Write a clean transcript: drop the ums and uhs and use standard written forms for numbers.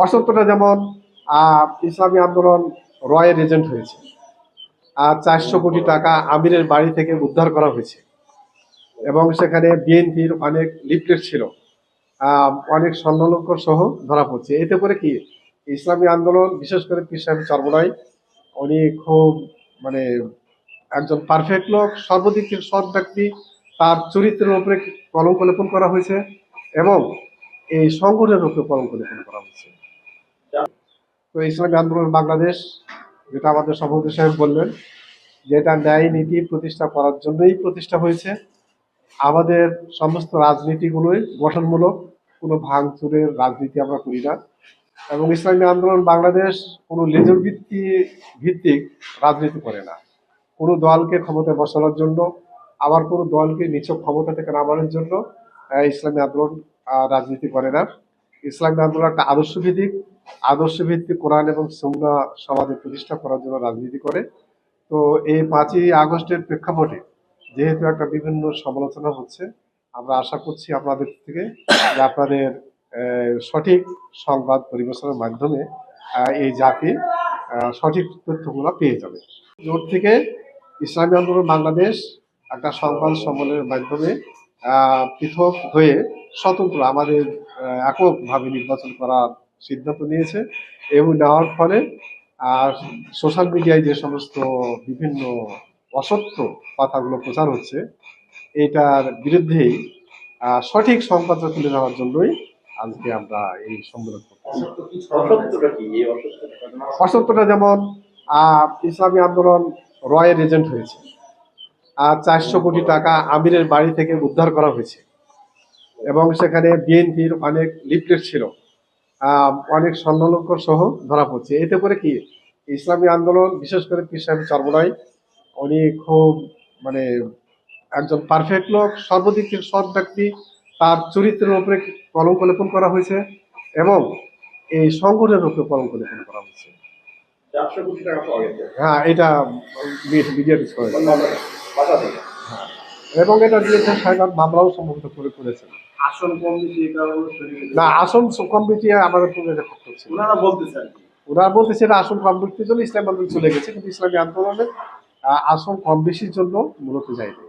অসত্যটা যেমন ইসলামী আন্দোলন রয়ের এজেন্ট হয়েছে, আর 400 কোটি টাকা আমিরের বাড়ি থেকে উদ্ধার করা হয়েছে এবং সেখানে বিএনপির অনেক লিফলেট ছিল, অনেক স্বর্ণালঙ্কার সহ ধরা পড়ছে। এতে করে কি ইসলামী আন্দোলন, বিশেষ করে পীর সাহেব চরমোনাই, উনি খুব মানে একজন পারফেক্ট লোক, সর্বদিক থেকে সৎ ব্যক্তি, তার চরিত্রের উপরে কলঙ্ক লেপন করা হয়েছে এবং এই সংগঠনের উপরে কলঙ্ক লেপন করা হয়েছে। তো ইসলামী আন্দোলন বাংলাদেশ, যেটা আমাদের সভাপতি সাহেব বললেন, যেটা ন্যায় নীতি প্রতিষ্ঠা করার জন্যই প্রতিষ্ঠা হয়েছে। আমাদের সমস্ত রাজনীতিগুলোই গঠনমূলক, কোনো ভাঙচুরের রাজনীতি আমরা করি না। এবং ইসলামী আন্দোলন বাংলাদেশ কোনো লেজুর ভিত্তিক রাজনীতি করে না। কোনো দলকে ক্ষমতায় বসানোর জন্য, আবার কোনো দলকে নিছক ক্ষমতা থেকে নামানোর জন্য ইসলামী আন্দোলন রাজনীতি করে না। ইসলামী আন্দোলন একটা আদর্শভিত্তিক কোরআন এবং সুন্নাহ সমাজে প্রতিষ্ঠা করার জন্য রাজনীতি করে। তো এই 5ই আগস্টের প্রেক্ষাপটে যেহেতু একটা বিভিন্ন সমালোচনা হচ্ছে, আমরা আশা করছি আপনাদের থেকে যে আপনাদের সঠিক সংবাদ পরিবেশনের মাধ্যমে এই জাতি সঠিক তথ্যগুলো পেয়ে যাবে। জোট থেকে ইসলামী আন্দোলন বাংলাদেশ একটা সংবাদ সম্মেলনের মাধ্যমে পৃথক হয়ে স্বতন্ত্র আমাদের এককভাবে নির্বাচন করার সিদ্ধান্ত নিয়েছে এবং নেওয়ার ফলে সোশ্যাল মিডিয়ায় যে সমস্ত বিভিন্ন অসত্য কথাগুলো প্রচার হচ্ছে, এটার বিরুদ্ধেই সঠিক সংবাদটা তুলে ধরার জন্যই আজকে আমরা এই সম্মেলন করতেছি। অসত্যটা যেমন ইসলামী আন্দোলন রয়ের এজেন্ট হয়েছে, আর 400 কোটি টাকা আমিরের বাড়ি থেকে উদ্ধার করা হয়েছে এবং সেখানে বিএনপির অনেক লিফলেট ছিল, অনেক স্বর্ণালঙ্কার সহ ধরা পড়ছে। এতে করে কি ইসলামী আন্দোলন, বিশেষ করে পীর সাহেব চরমোনাই, উনি খুব একজন পারফেক্ট লোক, সর্বদিক থেকে সৎ ব্যক্তি, তার চরিত্রের উপরে কলঙ্ক লেপন করা হয়েছে এবং এই সংগঠনের উপরে কলঙ্ক লেপন করা হয়েছে। হ্যাঁ, এটা মিডিয়া ডিসকভার এবং এটা ডিরেক্টর সাহেব মামলাও সম্ভবত করেছেন। আসন কমিটি না, আসন কমিটি আমাদের করছে, ওনারা বলতেছে এটা আসন কম বেশির জন্য ইসলামী আন্দোলন চলে গেছে, কিন্তু ইসলামী আন্দোলনের আসন কম বেশির জন্য মূলত যায়নি।